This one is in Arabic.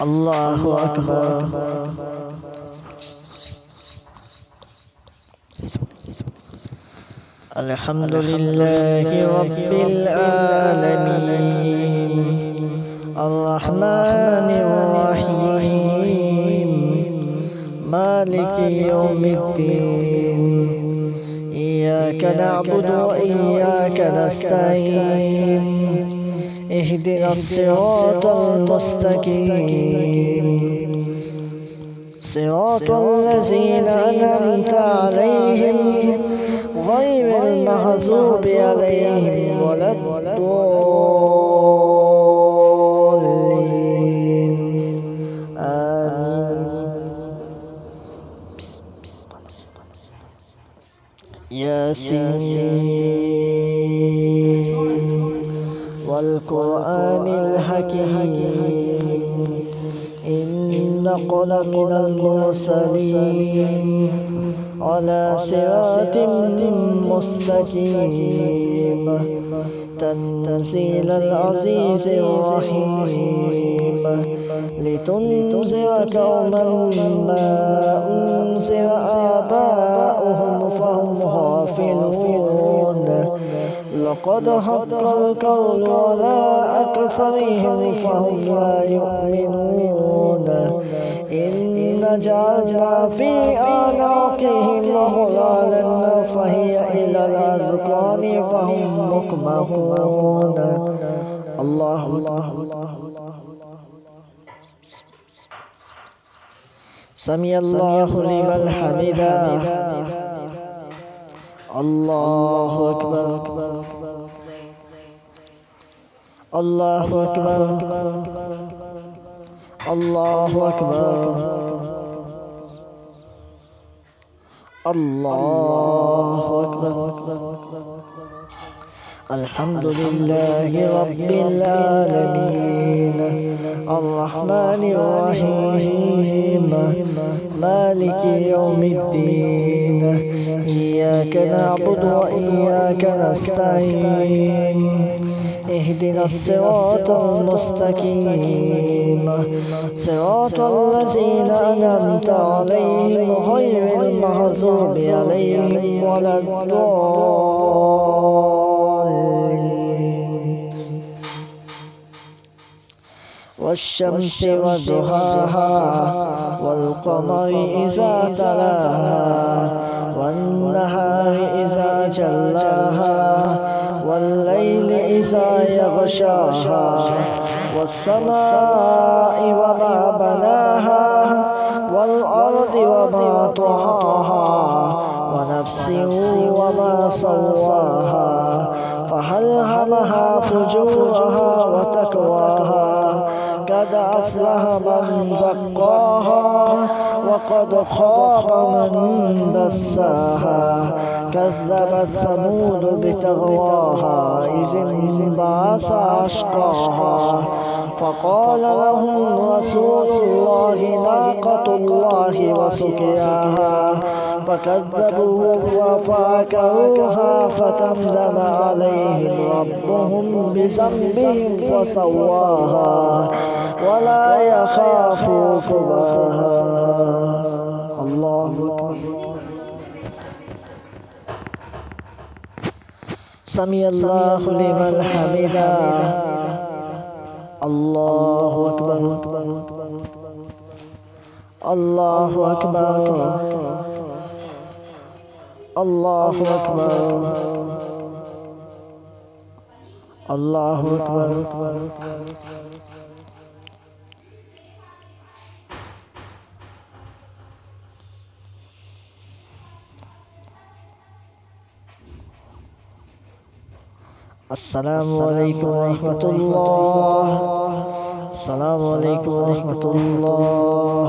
الله أكبر. الحمد لله رب العالمين الرحمن الرحيم مالك يوم الدين إياك نعبد وإياك نستعين اهدنا الصراط المستقيم صراط الذين أنعمت عليهم غير المغضوب عليهم ولا الضالين آمين. ياسين والقرآن الحكيم إنك لمن المرسلين على صراط مستقيم تنزيل العزيز الرحيم لتنذر قوما ما أنذر آباؤهم فهم غافلون لقد حق القول على أكثرهم فهم لا يؤمنون إن جعلنا في أعناقهم أغلالا فهي إلى الأذقان فهم مقمحون. الله أكبر. سمع الله لمن حمده. الله أكبر. الله أكبر. الله أكبر. الله أكبر. الحمد لله رب العالمين الرحمن الرحيم مالك يوم الدين إياك نعبد وإياك نستعين اهدنا الصراط المستقيم صراط الذين أنعمت عليهم غير المغضوب عليهم ولا الضالين. والشمس وضحاها والقمر إذا تلاها والنهار إذا جلاها والليل إذا يغشاها والسماء وما بناها والأرض وما طحاها ونفس وما سواها فألهمها فجورها وتقواها قد أفلح من زكاها وقد خاب من دساها كذبت ثمود بتغواها إذ انبعث أشقاها فقال لهم رسول الله ناقة الله وسقياها فكذبوه فعقروها فدمدم عليهم ربهم بذنبهم فسواها ولا يخاف عقباها. الله أكبر. سمع الله لمن حمده. الله أكبر. الله أكبر. الله أكبر. الله أكبر. السلام عليكم ورحمة الله. السلام عليكم ورحمة الله.